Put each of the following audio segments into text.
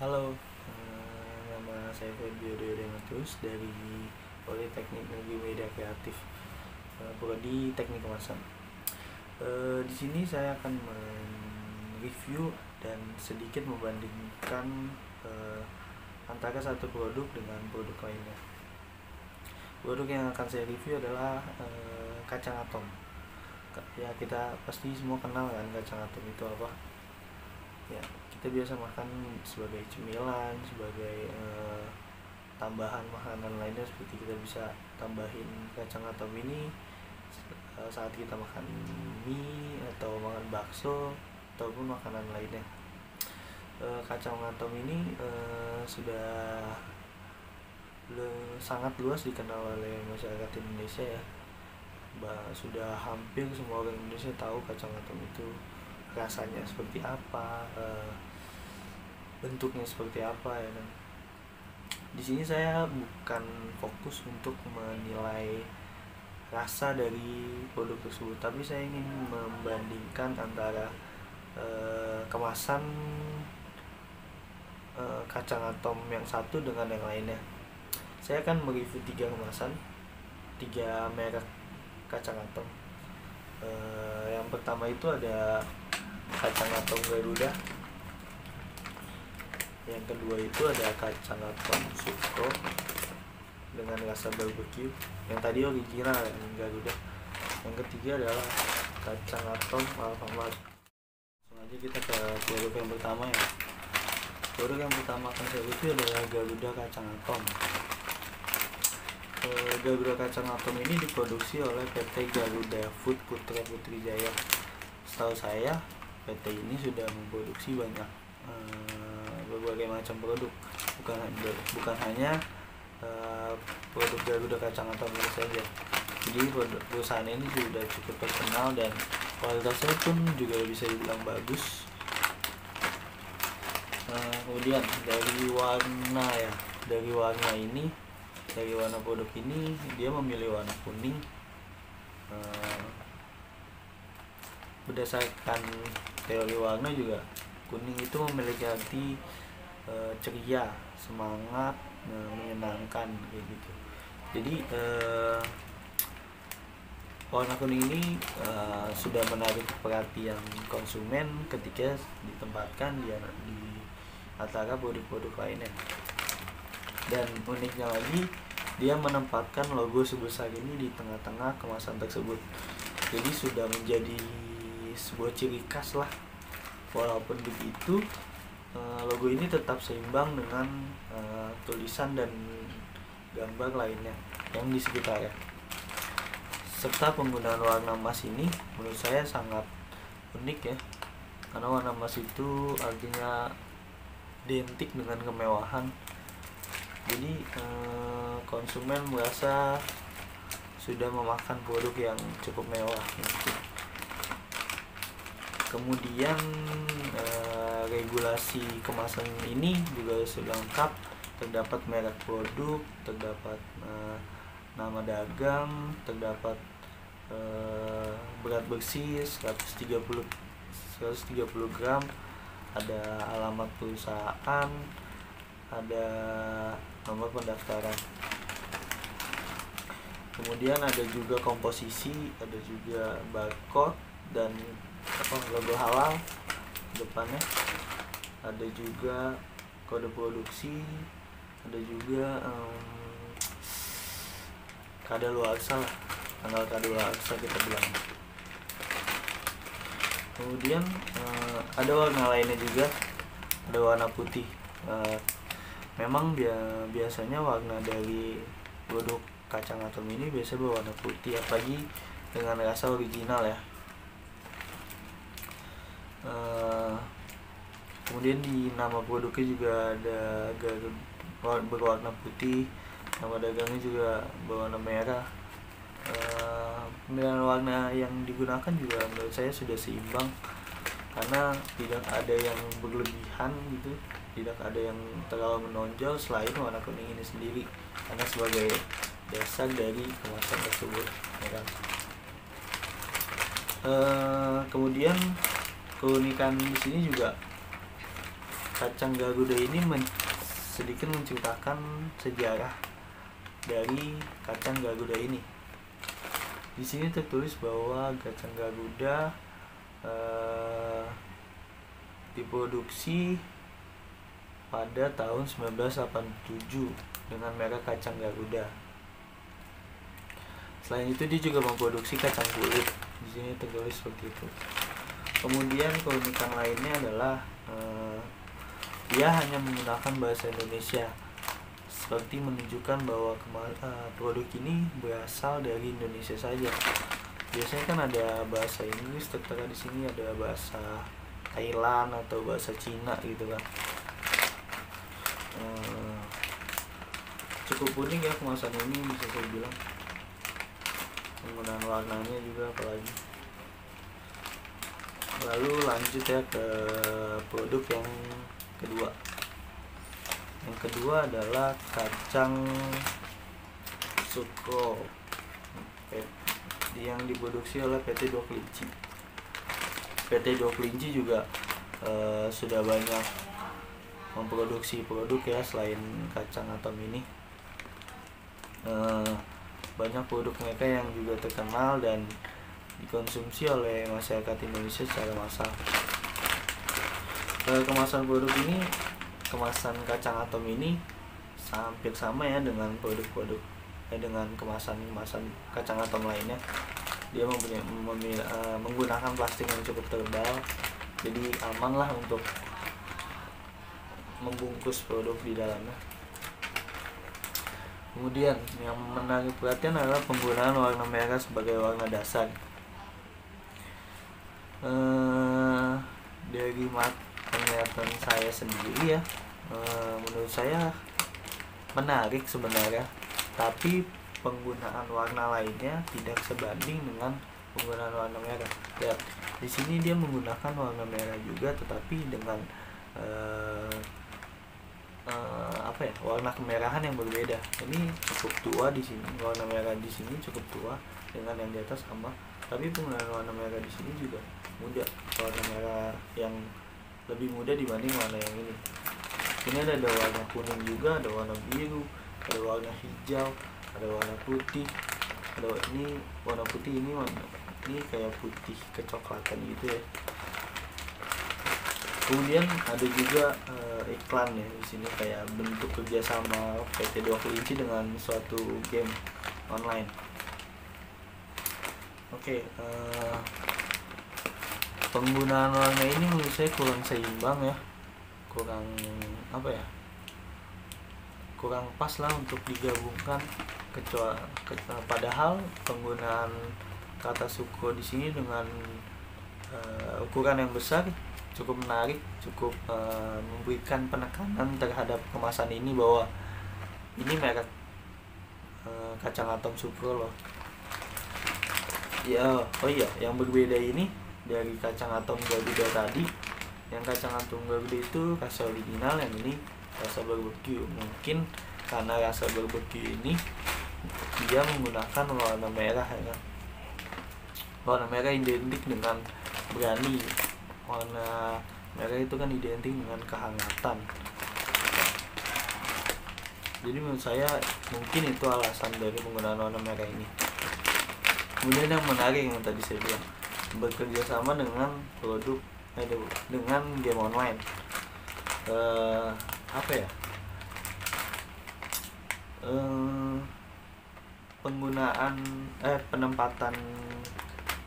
Halo, nama saya Febio Deodatus dari Politeknik Negeri Media Kreatif, Prodi Teknik Kemasan. Di sini saya akan mereview dan sedikit membandingkan antara satu produk dengan produk lainnya. Produk yang akan saya review adalah kacang atom. Ya, kita pasti semua kenal kan kacang atom itu apa? Ya, kita biasa makan sebagai cemilan, sebagai tambahan makanan lainnya, seperti kita bisa tambahin kacang atom ini saat kita makan mie atau makan bakso ataupun makanan lainnya. Kacang atom ini sudah sangat luas dikenal oleh masyarakat Indonesia ya. Sudah hampir semua orang Indonesia tahu kacang atom itu rasanya seperti apa, bentuknya seperti apa ya kan. Di sini saya bukan fokus untuk menilai rasa dari produk tersebut, tapi saya ingin membandingkan antara kemasan kacang atom yang satu dengan yang lainnya. Saya akan mereview 3 kemasan, 3 merek kacang atom. Yang pertama itu ada kacang atom Garuda, yang kedua itu ada kacang atom Sukro dengan rasa barbecue, yang tadi original yang Garuda. Yang ketiga adalah kacang atom Alfamart. Langsung aja kita ke produk yang pertama ya. Produk yang pertama akan saya review adalah Garuda kacang atom. Garuda kacang atom ini diproduksi oleh PT Garuda Food Putra Putri Jaya. Setahu saya PT ini sudah memproduksi banyak berbagai macam produk, bukan hanya produk Garuda kacang atom ini saja. Jadi perusahaan ini sudah cukup terkenal dan kualitasnya pun juga bisa dibilang bagus. Kemudian dari warna produk ini dia memilih warna kuning. Berdasarkan teori warna juga, kuning itu memiliki arti ceria, semangat, menyenangkan kayak gitu. Jadi warna kuning ini sudah menarik perhatian konsumen ketika ditempatkan di antara produk-produk lainnya. Dan uniknya lagi, dia menempatkan logo sebesar ini di tengah-tengah kemasan tersebut. Jadi sudah menjadi sebuah ciri khas lah. Walaupun begitu, logo ini tetap seimbang dengan tulisan dan gambar lainnya yang di sekitarnya. Serta penggunaan warna emas ini menurut saya sangat unik ya, karena warna emas itu artinya identik dengan kemewahan. Jadi konsumen merasa sudah memakan produk yang cukup mewah gitu. Kemudian regulasi kemasan ini juga sudah lengkap, terdapat merek produk, terdapat nama dagang, terdapat berat bersih 130 gram, ada alamat perusahaan, ada nomor pendaftaran. Kemudian ada juga komposisi, ada juga barcode dan logo halal depannya. Ada juga kode produksi, ada juga kadaluarsa lah, tanggal kadaluarsa kita bilang. Kemudian ada warna lainnya juga, ada warna putih. Memang biasanya warna dari produk kacang atom ini biasa berwarna putih, apalagi dengan rasa original ya. Kemudian di nama produknya juga ada berwarna putih, nama dagangnya juga berwarna merah. Pemilihan warna yang digunakan juga menurut saya sudah seimbang, karena tidak ada yang berlebihan gitu, tidak ada yang terlalu menonjol selain warna kuning ini sendiri, karena sebagai dasar dari kemasan tersebut ya kan. Kemudian keunikan di sini juga kacang Garuda ini sedikit menceritakan sejarah dari kacang Garuda ini. Di sini tertulis bahwa kacang Garuda diproduksi pada tahun 1987 dengan merek kacang Garuda. Selain itu dia juga memproduksi kacang kulit. Di sini tertulis seperti itu. Kemudian keunikan lainnya adalah dia hanya menggunakan bahasa Indonesia, seperti menunjukkan bahwa produk ini berasal dari Indonesia saja. Biasanya kan ada bahasa Inggris, tertera di sini ada bahasa Thailand atau bahasa Cina gitu kan. Cukup unik ya kemasan ini, bisa saya bilang. Penggunaan warnanya juga apalagi. Lalu lanjut ya ke produk yang kedua. Yang kedua adalah kacang Sukro yang diproduksi oleh PT Dua Kelinci. PT Dua Kelinci juga sudah banyak memproduksi produk ya selain kacang atom ini. Banyak produk mereka yang juga terkenal dan dikonsumsi oleh masyarakat Indonesia secara massal. Kemasan produk ini, kemasan kacang atom ini hampir sama ya dengan produk-produk dengan kemasan kacang atom lainnya. Dia menggunakan plastik yang cukup tebal, jadi aman lah untuk membungkus produk di dalamnya. Kemudian yang menarik perhatian adalah penggunaan warna merah sebagai warna dasar. Dari penglihatan saya sendiri ya, menurut saya menarik sebenarnya, tapi penggunaan warna lainnya tidak sebanding dengan penggunaan warna merah. Ya, di sini dia menggunakan warna merah juga, tetapi dengan warna kemerahan yang berbeda. Ini cukup tua di sini, warna merah di sini cukup tua dengan yang di atas sama, tapi penggunaan warna merah di sini juga muda, warna merah yang lebih muda dibanding warna yang ini. Ini ada warna kuning juga, ada warna biru, ada warna hijau, ada warna putih, ada ini warna putih, ini kayak putih kecoklatan gitu ya. Kemudian ada juga iklan ya di sini, kayak bentuk kerjasama PT Dua Kelinci dengan suatu game online. Oke, penggunaan warna ini menurut saya kurang seimbang ya, kurang kurang pas lah untuk digabungkan. Padahal penggunaan kata Sukro di sini dengan ukuran yang besar cukup menarik, cukup memberikan penekanan terhadap kemasan ini bahwa ini merek kacang atom Sukro loh. Ya, yang berbeda ini dari kacang atom Garuda tadi. Yang kacang atom Garuda itu rasa original, yang ini rasa barbecue. Mungkin karena rasa barbecue ini dia menggunakan warna merah ya kan. Warna merah identik dengan berani. Warna merah itu kan identik dengan kehangatan. Jadi menurut saya mungkin itu alasan dari penggunaan warna merah ini. Kemudian yang menarik yang tadi saya bilang, bekerja sama dengan produk dengan game online. Penggunaan penempatan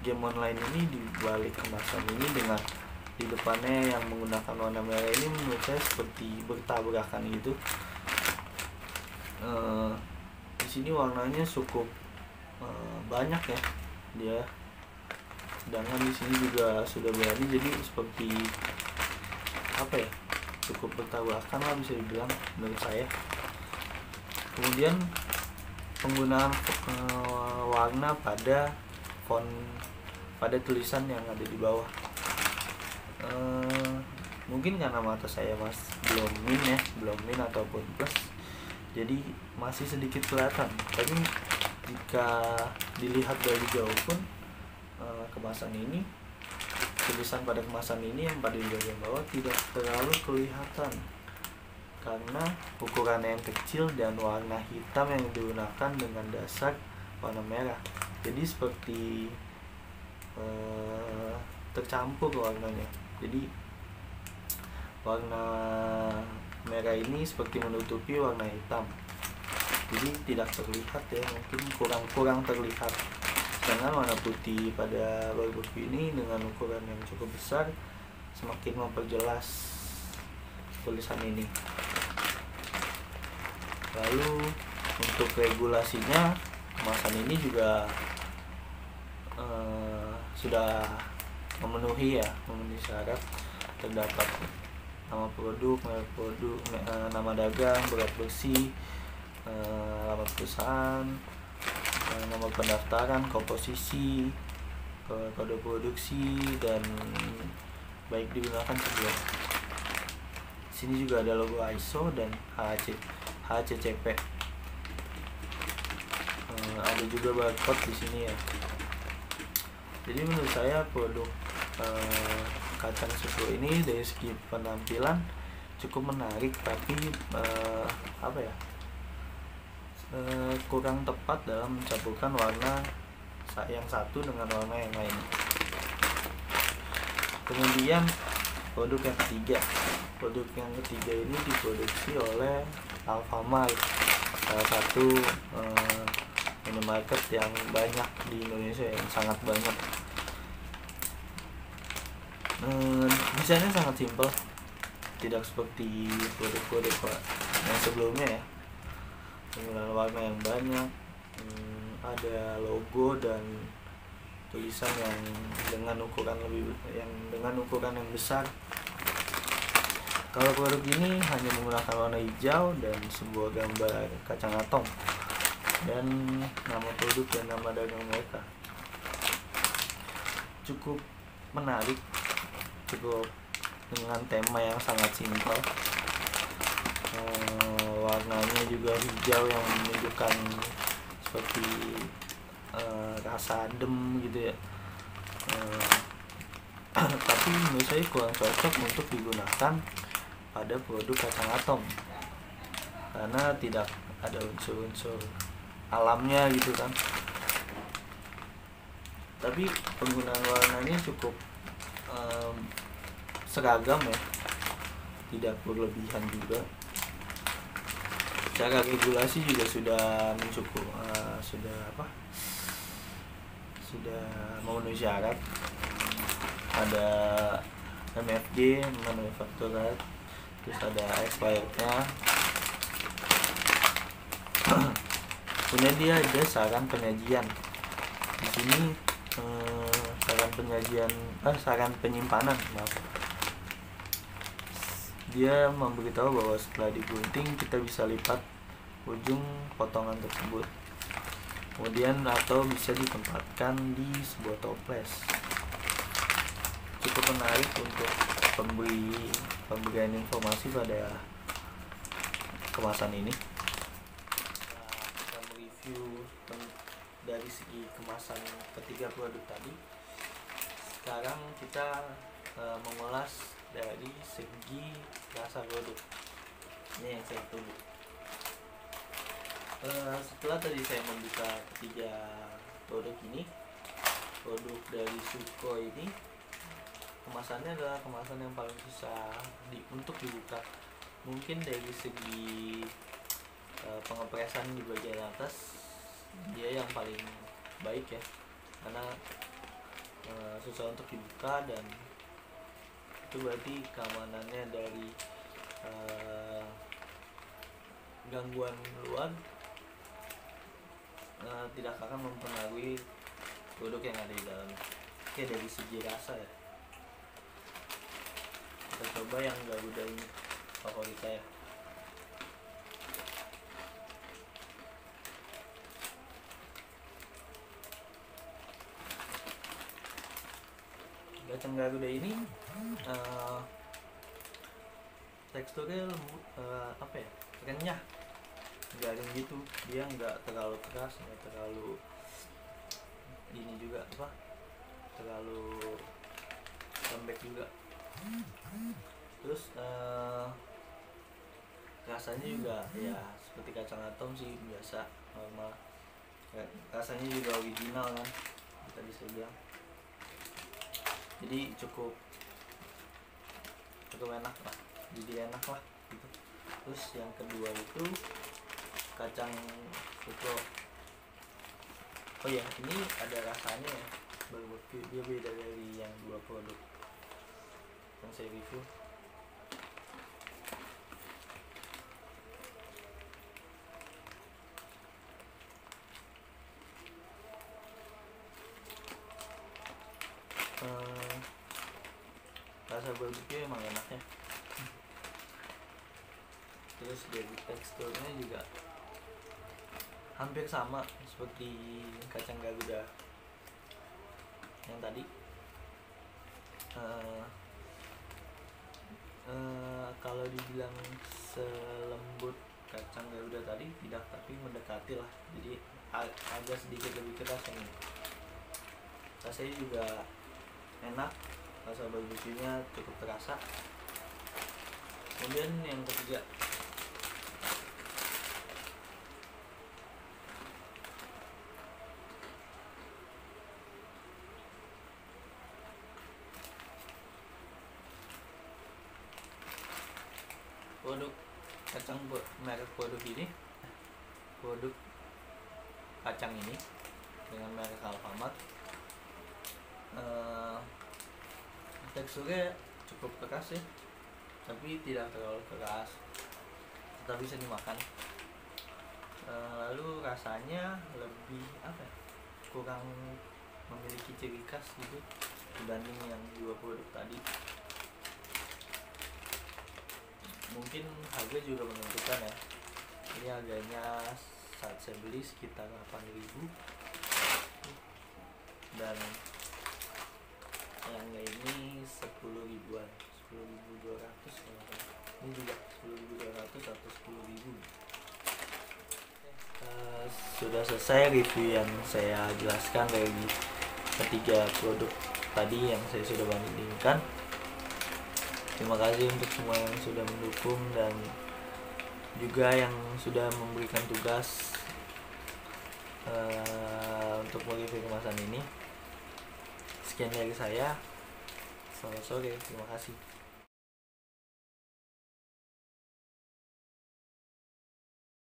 game online ini di balik kemasan ini dengan di depannya yang menggunakan warna merah ini menurut saya seperti bertabrakan gitu. Di sini warnanya cukup banyak ya dia, sedangkan di sini juga sudah berani, jadi seperti cukup bertabrakan lah bisa dibilang menurut saya. Kemudian penggunaan warna pada font, pada tulisan yang ada di bawah. Mungkin karena mata saya belum min ataupun plus, jadi masih sedikit kelihatan. Tapi jika dilihat dari jauh pun kemasan ini tulisan pada kemasan ini yang pada di bagian bawah tidak terlalu kelihatan karena ukurannya yang kecil dan warna hitam yang digunakan dengan dasar warna merah. Jadi seperti tercampur warnanya. Jadi warna merah ini seperti menutupi warna hitam. Jadi tidak terlihat ya, mungkin kurang terlihat. Sedangkan warna putih pada logo buku ini dengan ukuran yang cukup besar semakin memperjelas tulisan ini. Lalu untuk regulasinya, kemasan ini juga sudah memenuhi syarat. Terdapat nama produk, merek produk, nama dagang, berat bersih, alamat perusahaan, nomor pendaftaran, komposisi, kode produksi, dan baik digunakan sebelum. Sini juga ada logo ISO dan HACCP. Ada juga barcode di sini ya. Jadi menurut saya produk kacang susu ini dari segi penampilan cukup menarik, tapi kurang tepat dalam mencampurkan warna yang satu dengan warna yang lain. Kemudian produk yang ketiga ini diproduksi oleh Alfamart, salah satu minimarket yang banyak di Indonesia, yang sangat banyak. Desainnya sangat simpel, tidak seperti produk-produk yang sebelumnya ya. Penggunaan warna yang banyak, ada logo dan tulisan yang dengan ukuran yang besar. Kalau produk ini hanya menggunakan warna hijau dan sebuah gambar kacang atom dan nama produk dan nama dagang mereka. Cukup menarik, cukup dengan tema yang sangat simpel. Warnanya juga hijau yang menunjukkan seperti rasa adem gitu ya. Tapi menurut saya kurang cocok untuk digunakan pada produk kacang atom karena tidak ada unsur-unsur alamnya gitu kan. Tapi penggunaan warnanya cukup seragam ya, tidak berlebihan juga. Cara regulasi juga sudah mencukup, sudah memenuhi syarat. Ada MFG, manufacturer, terus ada expirednya. Kemudian dia ada saran penyajian. Di sini saran penyimpanan, maaf. Dia memberitahu bahwa setelah digunting kita bisa lipat ujung potongan tersebut, kemudian atau bisa ditempatkan di sebuah toples. Cukup menarik untuk pemberian informasi pada kemasan ini. Kita mereview dari segi kemasan ketiga produk tadi. Sekarang kita mengulas dari segi rasa produk. Ini yang saya tunggu. Setelah tadi saya membuka ketiga produk ini, produk dari Suko ini, kemasannya adalah kemasan yang paling susah untuk dibuka. Mungkin dari segi pengepresan di bagian atas dia yang paling baik ya, karena susah untuk dibuka, dan itu berarti keamanannya dari gangguan luar tidak akan mempengaruhi produk yang ada di dalam. Oke, dari segi rasa ya, kita coba yang Garuda ini, favorit saya. Kacang Garuda ini teksturnya renyah, garing gitu. Dia nggak terlalu keras, nggak terlalu ini juga terlalu lembek juga. Terus rasanya juga ya seperti kacang atom sih, biasa normal. Rasanya juga original kan, tadi saya bilang. Jadi cukup enak lah, jadi enak lah gitu. Terus yang kedua itu kacang suko. Oh ya, ini ada rasanya ya, berbeda, dia beda dari yang dua produk yang saya review. Rasa barbecue emang enaknya. Terus dari teksturnya juga hampir sama seperti kacang Garuda yang tadi. Kalau dibilang selembut kacang Garuda tadi tidak, tapi mendekati lah, jadi agak sedikit lebih keras yang ini. Rasanya juga enak, rasa barbecue-nya cukup terasa. Kemudian yang ketiga, produk kacang merek produk kacang ini dengan merek Alfamart. Teksturnya cukup keras ya, tapi tidak terlalu keras, tetap bisa dimakan. Lalu rasanya lebih apa ya, kurang memiliki ciri khas gitu dibanding yang dua produk tadi. Mungkin harga juga menentukan ya. Ini harganya saat saya beli sekitar 8.000, dan yang ini 10 ribuan, 10.200. Ini juga 10.200 atau 10.000. Sudah selesai review yang saya jelaskan dari ketiga produk tadi yang saya sudah bandingkan. Terima kasih untuk semua yang sudah mendukung dan juga yang sudah memberikan tugas untuk mereview kemasan ini. Sekian dari saya. Selamat sore. Terima kasih.